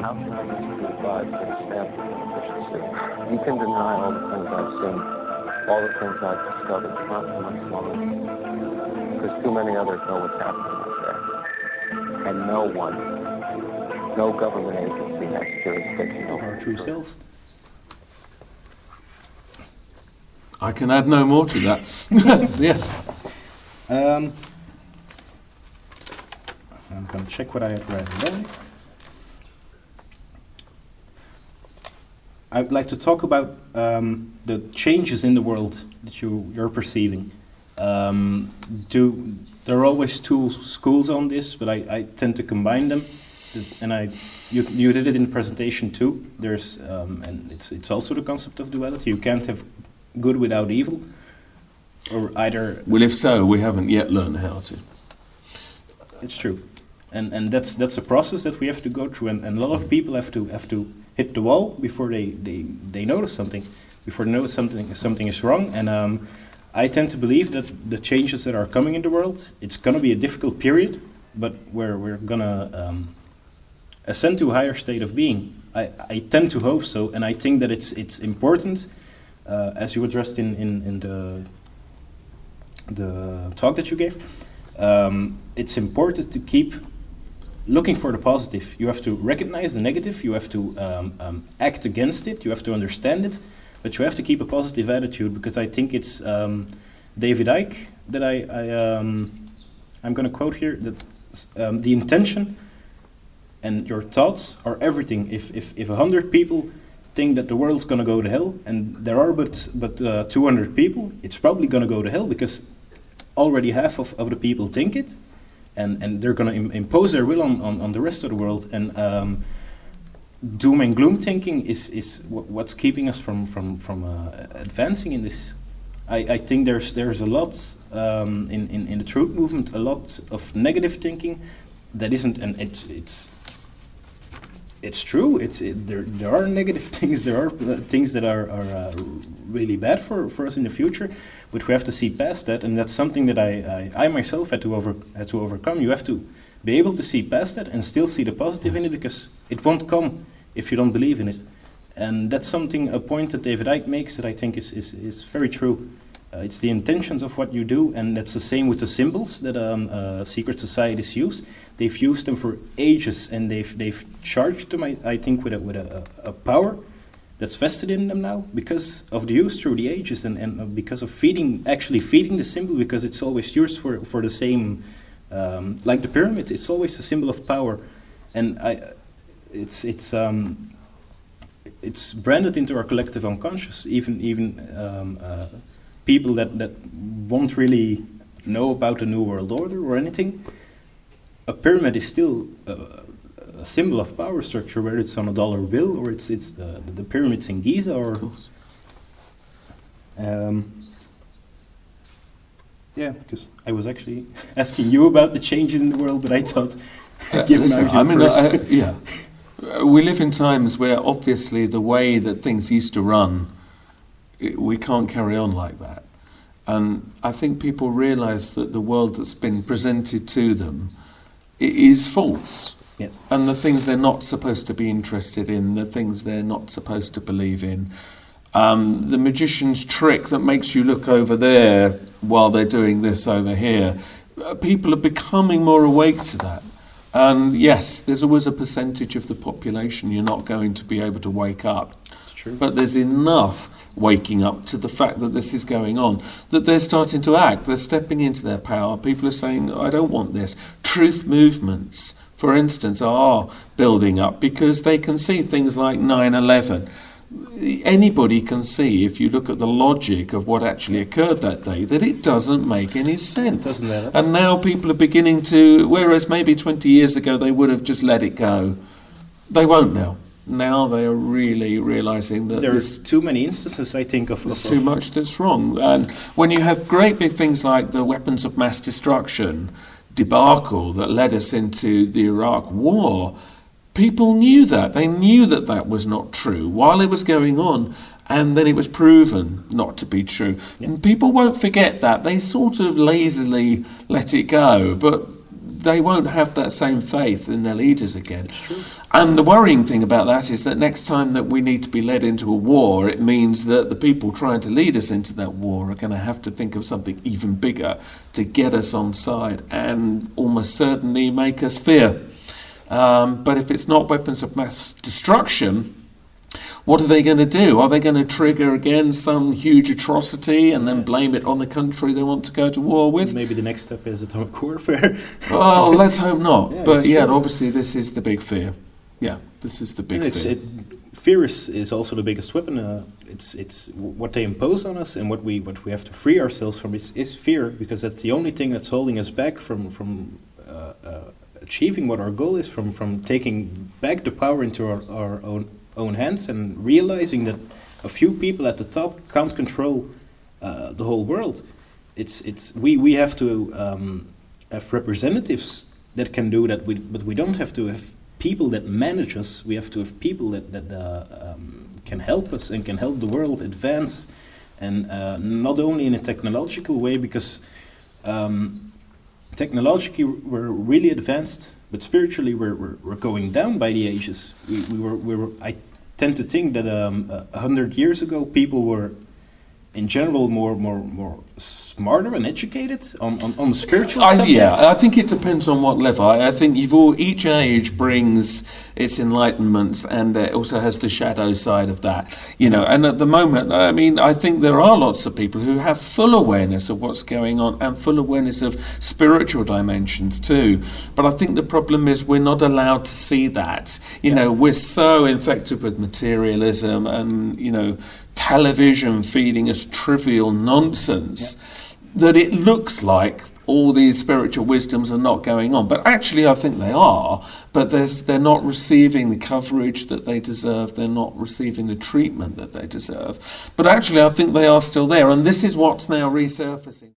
How can I just advise for the stamp of inefficiency? You can deny all the things I've seen, all the things I've discovered. It's not so much longer. Because too many others know what's happening out there. And no one, no government agency has jurisdiction over our true selves. I can add no more to that. Yes. I'm going to check what I have read down. I'd like to talk about the changes in the world that you're perceiving. There are always two schools on this, but I tend to combine them. And you did it in the presentation too. There's and it's also the concept of duality. You can't have good without evil, or either. Well, if so, we haven't yet learned how to. It's true, and that's a process that we have to go through, and a lot of people have to hit the wall before they notice something, before they notice something is wrong. And I tend to believe that the changes that are coming in the world, it's going to be a difficult period, but we're gonna ascend to a higher state of being. I tend to hope so, and I think that it's important, as you addressed in the talk that you gave. It's important to keep looking for the positive. You have to recognize the negative, you have to act against it, you have to understand it, but you have to keep a positive attitude, because I think it's David Icke that I'm going to quote here, that the intention and your thoughts are everything. If 100 people think that the world's going to go to hell, and there are but 200 people, it's probably going to go to hell, because already half of the people think it, and they're going to impose their will on the rest of the world. And doom and gloom thinking is what's keeping us from advancing in this. I think there's a lot in the truth movement, a lot of negative thinking that isn't, and it's true. There are negative things. There are things that are really bad for us in the future, but we have to see past that, and that's something that I myself had to overcome. You have to be able to see past that and still see the positive in it, because it won't come if you don't believe in it. And that's a point that David Icke makes that I think is very true. It's the intentions of what you do, and that's the same with the symbols that secret societies use. They've used them for ages, and they've charged them, I think, with a power that's vested in them now, because of the use through the ages, and because of actually feeding the symbol, because it's always used for the same, like the pyramid. It's always a symbol of power, and it's branded into our collective unconscious. Even people that won't really know about the New World Order or anything, a pyramid is still a symbol of power structure, whether it's on a dollar bill or it's the pyramids in Giza, or yeah, because I was actually asking you about the changes in the world, but I thought we live in times where obviously the way that things used to run, we can't carry on like that. And I think people realise that the world that's been presented to them is false. Yes. And the things they're not supposed to be interested in, the things they're not supposed to believe in. The magician's trick that makes you look over there while they're doing this over here. People are becoming more awake to that. And yes, there's always a percentage of the population you're not going to be able to wake up. It's true. But there's enough waking up to the fact that this is going on, that they're starting to act, they're stepping into their power. People are saying, I don't want this. Truth movements, for instance, are building up because they can see things like 9/11. Anybody can see, if you look at the logic of what actually occurred that day, that it doesn't make any sense. Doesn't matter. And now people are beginning to, whereas maybe 20 years ago they would have just let it go, they won't now. Now they are really realising that there's too many instances, I think, of too much that's wrong. And when you have great big things like the weapons of mass destruction debacle that led us into the Iraq War, people knew that. They knew that that was not true while it was going on, and then it was proven not to be true. Yeah. And people won't forget that. They sort of lazily let it go, but they won't have that same faith in their leaders again. And the worrying thing about that is that next time that we need to be led into a war, it means that the people trying to lead us into that war are going to have to think of something even bigger to get us on side and almost certainly make us fear. But if it's not weapons of mass destruction, what are they going to do? Are they going to trigger again some huge atrocity and then blame it on the country they want to go to war with? Maybe the next step is atomic warfare. Well, let's hope not. Yeah, but yeah, obviously this is the big fear. Yeah, this is the big fear. Fear is also the biggest weapon. It's what they impose on us, and what we have to free ourselves from is fear, because that's the only thing that's holding us back from achieving what our goal is, from taking back the power into our own hands and realizing that a few people at the top can't control the whole world. We have to have representatives that can do that, but we don't have to have people that manage us. We have to have people that can help us and can help the world advance, and not only in a technological way, because technologically we're really advanced, but spiritually we're going down by the ages. I tend to think that 100 years ago people were in general more smarter and educated on spiritual subjects. Yeah, I think it depends on what level. I think each age brings its enlightenment, and it also has the shadow side of that. And at the moment, I mean, I think there are lots of people who have full awareness of what's going on and full awareness of spiritual dimensions too. But I think the problem is we're not allowed to see that. We're so infected with materialism and, television feeding us trivial nonsense that it looks like all these spiritual wisdoms are not going on. But actually I think they are, but they're not receiving the coverage that they deserve, they're not receiving the treatment that they deserve. But actually I think they are still there, and this is what's now resurfacing.